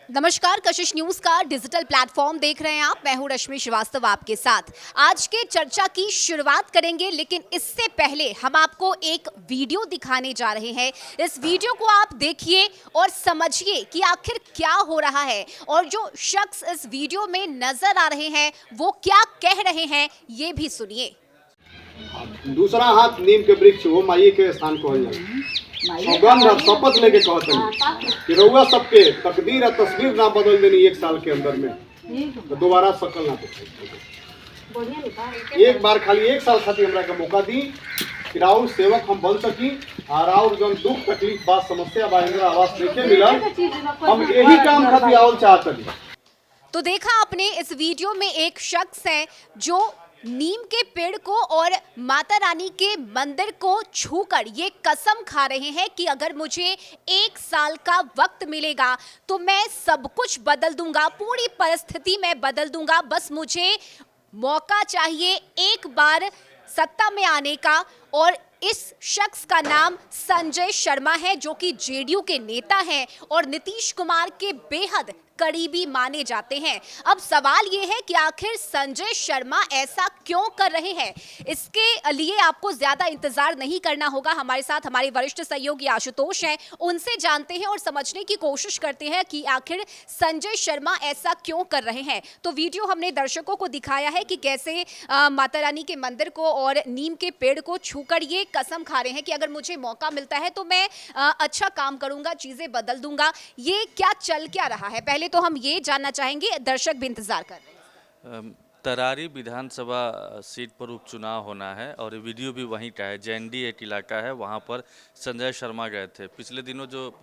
नमस्कार, कशिश न्यूज का digital platform देख रहे हैं आप। मैं हूं रश्मि श्रीवास्तव आपके साथ। आज के चर्चा की शुरुआत करेंगे, लेकिन इससे पहले हम आपको एक वीडियो दिखाने जा रहे हैं। इस वीडियो को आप देखिए और समझिए कि आखिर क्या हो रहा है और जो शख्स इस वीडियो में नजर आ रहे हैं वो क्या कह रहे हैं, ये भी सुनिए। दूसरा हाथ नीम के वृक्ष वो माई के स्थान कहल जाला। सौगंध और शपथ लेके कहतनी कि रउआ सबके तकदीर और तस्वीर ना बदल देनी एक साल के अंदर में, तो दोबारा शकल ना दिखाई। एक बार खाली एक साल खातिर हमरा के मौका दी कि राउर सेवक हम बन सकी और राउर जन दुख तकलीफ बात समस्या बा इंदिरा आवास लेके मिला, हम यही काम खातिर आवल चाहतनी। तो देखा आपने, इस वीडियो में एक शख्स है जो नीम के पेड़ को और माता रानी के मंदिर को छूकर ये कसम खा रहे हैं कि अगर मुझे एक साल का वक्त मिलेगा तो मैं सब कुछ बदल दूंगा, पूरी परिस्थिति में बदल दूंगा। बस मुझे मौका चाहिए एक बार सत्ता में आने का। और इस शख्स का नाम संजय शर्मा है, जो कि जेडीयू के नेता हैं और नीतीश कुमार के बेहद करीबी माने जाते हैं। अब सवाल ये है कि आखिर संजय शर्मा ऐसा क्यों कर रहे हैं। इसके लिए आपको ज्यादा इंतजार नहीं करना होगा। हमारे साथ हमारे वरिष्ठ सहयोगी आशुतोष हैं, उनसे जानते हैं और समझने की कोशिश करते हैं कि आखिर संजय शर्मा ऐसा क्यों कर रहे हैं। तो वीडियो हमने दर्शकों को दिखाया है कि कैसे माता रानी के मंदिर को और नीम के पेड़ को छूकर ये कसम खा रहे हैं कि अगर मुझे मौका मिलता है तो मैं अच्छा काम करूंगा, चीजें बदल दूंगा। ये क्या चल क्या रहा है, पहले तो हम ये जानना चाहेंगे, दर्शक भी इंतजार कर रहे हैं। तरारी विधानसभा सीट पर उपचुनाव होना है और वीडियो भी वहीं का है। जैंडी एक इलाका है, वहाँ पर संजय शर्मा गए थे। पिछले दिनों जो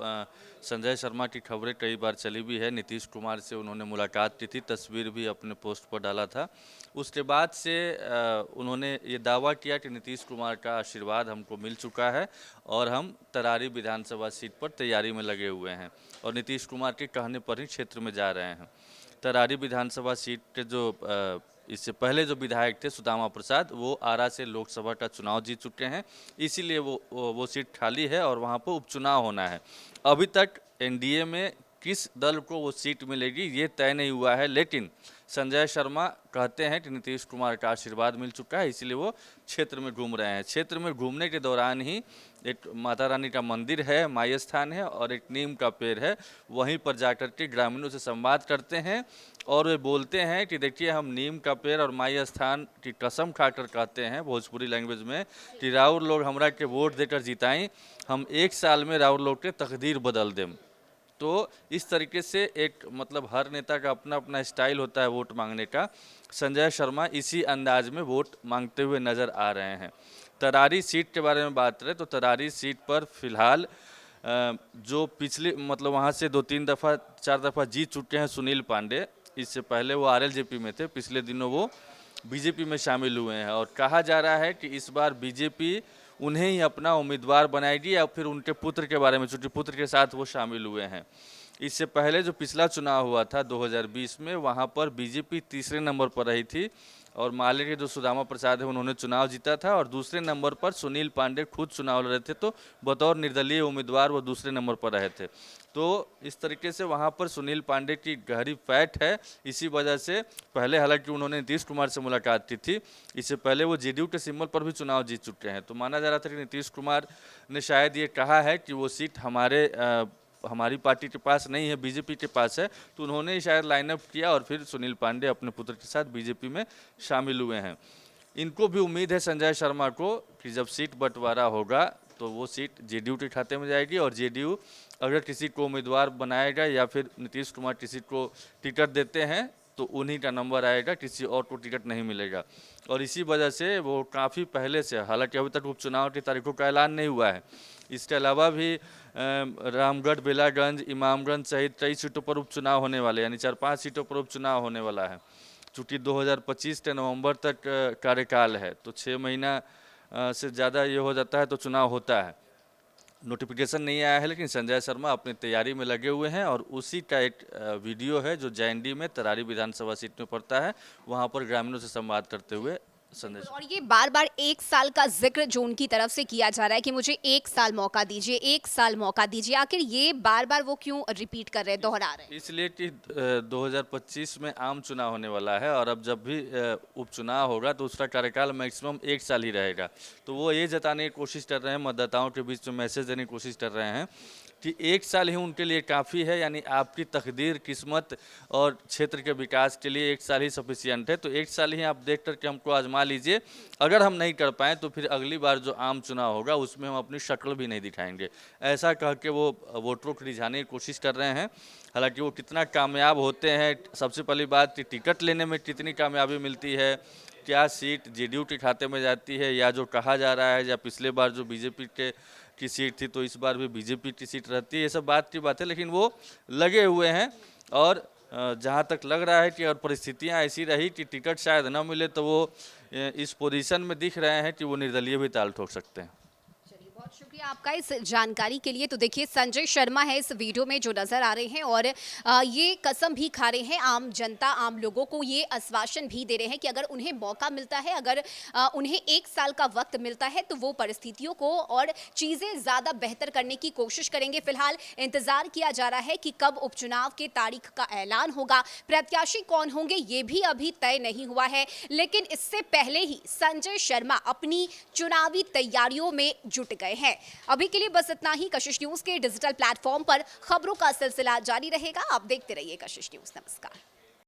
संजय शर्मा की खबरें कई बार चली भी है, नीतीश कुमार से उन्होंने मुलाकात की थी, तस्वीर भी अपने पोस्ट पर डाला था। उसके बाद से उन्होंने ये दावा किया कि नीतीश कुमार का आशीर्वाद हमको मिल चुका है और हम तरारी विधानसभा सीट पर तैयारी में लगे हुए हैं और नीतीश कुमार के कहने पर ही क्षेत्र में जा रहे हैं। तरारी विधानसभा सीट के जो इससे पहले जो विधायक थे सुदामा प्रसाद, वो आरा से लोकसभा का चुनाव जीत चुके हैं, इसीलिए वो सीट खाली है और वहाँ पर उपचुनाव होना है। अभी तक एनडीए में किस दल को वो सीट मिलेगी ये तय नहीं हुआ है, लेकिन संजय शर्मा कहते हैं कि नीतीश कुमार का आशीर्वाद मिल चुका है, इसलिए वो क्षेत्र में घूम रहे हैं। क्षेत्र में घूमने के दौरान ही एक माता रानी का मंदिर है, माई स्थान है और एक नीम का पेड़ है, वहीं पर जाकर के ग्रामीणों से संवाद करते हैं और वे बोलते हैं कि देखिए, हम नीम का पेड़ और माई स्थान की कसम खाकर कहते हैं भोजपुरी लैंग्वेज में कि राउर लोग हमरा के वोट देकर जिताएं, हम एक साल में राउर लोग के तकदीर बदल दें। तो इस तरीके से एक मतलब हर नेता का अपना अपना स्टाइल होता है वोट मांगने का। संजय शर्मा इसी अंदाज में वोट मांगते हुए नज़र आ रहे हैं। तरारी सीट के बारे में बात करें तो तरारी सीट पर फिलहाल जो पिछले मतलब वहाँ से 2-3 दफ़ा जीत चुके हैं सुनील पांडे। इससे पहले वो आरएलजेपी में थे, पिछले दिनों वो बीजेपी में शामिल हुए हैं और कहा जा रहा है कि इस बार बीजेपी उन्हें ही अपना उम्मीदवार बनाएगी या फिर उनके पुत्र के बारे में, चूँकि पुत्र के साथ वो शामिल हुए हैं। इससे पहले जो पिछला चुनाव हुआ था 2020 में, वहाँ पर बीजेपी तीसरे नंबर पर रही थी और माले के जो सुदामा प्रसाद है उन्होंने चुनाव जीता था और दूसरे नंबर पर सुनील पांडे खुद चुनाव लड़ रहे थे, तो बतौर निर्दलीय उम्मीदवार वो दूसरे नंबर पर रहे थे। तो इस तरीके से वहाँ पर सुनील पांडे की गहरी फैट है। इसी वजह से पहले हालांकि उन्होंने नीतीश कुमार से मुलाकात की थी, इससे पहले वो जेडीयू के सिंबल पर भी चुनाव जीत चुके हैं। तो माना जा रहा था कि नीतीश कुमार ने शायद ये कहा है कि वो सीट हमारी पार्टी के पास नहीं है, बीजेपी के पास है, तो उन्होंने शायद लाइनअप किया और फिर सुनील पांडे अपने पुत्र के साथ बीजेपी में शामिल हुए हैं। इनको भी उम्मीद है संजय शर्मा को कि जब सीट बंटवारा होगा तो वो सीट जेडीयू के खाते में जाएगी और जेडीयू अगर किसी को उम्मीदवार बनाएगा या फिर नीतीश कुमार किसी को टिकट देते हैं तो उन्हीं का नंबर आएगा, किसी और को टिकट नहीं मिलेगा। और इसी वजह से वो काफ़ी पहले से, हालांकि अभी तक उपचुनाव की तारीखों का ऐलान नहीं हुआ है, इसके अलावा भी रामगढ़, बेलागंज, इमामगंज सहित कई सीटों पर उपचुनाव होने वाले, यानी 4-5 सीटों पर उपचुनाव होने वाला है। चूँकि 2025 के नवंबर तक कार्यकाल है, तो 6 महीना से ज़्यादा ये हो जाता है तो चुनाव होता है। नोटिफिकेशन नहीं आया है, लेकिन संजय शर्मा अपनी तैयारी में लगे हुए हैं और उसी का एक वीडियो है जो जैंडी में तरारी विधानसभा सीट में पड़ता है, वहाँ पर ग्रामीणों से संवाद करते हुए संजय। और ये बार बार 1 साल का जिक्र जो उनकी तरफ से किया जा रहा है कि मुझे 1 साल मौका दीजिए, 1 साल मौका दीजिए, आखिर ये बार बार वो क्यों रिपीट कर रहे हैं, दोहरा रहे हैं? इसलिए कि 2025 में आम चुनाव होने वाला है और अब जब भी उपचुनाव होगा तो उसका कार्यकाल मैक्सिमम 1 साल ही रहेगा। तो वो ये जताने की कोशिश कर रहे हैं, मतदाताओं के बीच में मैसेज देने की कोशिश कर रहे हैं कि 1 साल ही उनके लिए काफ़ी है, यानी आपकी तकदीर, किस्मत और क्षेत्र के विकास के लिए 1 साल ही सफिशियंट है। तो 1 साल ही आप देख कर के हमको आजमा लीजिए, अगर हम नहीं कर पाएँ तो फिर अगली बार जो आम चुनाव होगा उसमें हम अपनी शक्ल भी नहीं दिखाएंगे। ऐसा कह के वो वोटरों को रिझाने की कोशिश कर रहे हैं। हालांकि वो कितना कामयाब होते हैं, सबसे पहली बात कि टिकट लेने में कितनी कामयाबी मिलती है, क्या सीट जेडीयू के खाते में जाती है, या जो कहा जा रहा है या पिछले बार जो बीजेपी की सीट थी तो इस बार भी बीजेपी की सीट रहती है, ये सब बात की बात है। लेकिन वो लगे हुए हैं और जहाँ तक लग रहा है कि अगर परिस्थितियाँ ऐसी रही कि टिकट शायद न मिले तो वो इस पोजीशन में दिख रहे हैं कि वो निर्दलीय भी ताल ठोक सकते हैं। चलिए, बहुत शुक्रिया आपका इस जानकारी के लिए। तो देखिए, संजय शर्मा है इस वीडियो में जो नजर आ रहे हैं और ये कसम भी खा रहे हैं, आम जनता, आम लोगों को ये आश्वासन भी दे रहे हैं कि अगर उन्हें मौका मिलता है, अगर उन्हें 1 साल का वक्त मिलता है तो वो परिस्थितियों को और चीज़ें ज़्यादा बेहतर करने की कोशिश करेंगे। फिलहाल इंतजार किया जा रहा है कि कब उपचुनाव के तारीख का ऐलान होगा, प्रत्याशी कौन होंगे ये भी अभी तय नहीं हुआ है। लेकिन इससे पहले ही संजय शर्मा अपनी चुनावी तैयारियों में जुट गए हैं। अभी के लिए बस इतना ही। कशिश न्यूज़ के डिजिटल प्लेटफॉर्म पर खबरों का सिलसिला जारी रहेगा। आप देखते रहिए कशिश न्यूज़। नमस्कार।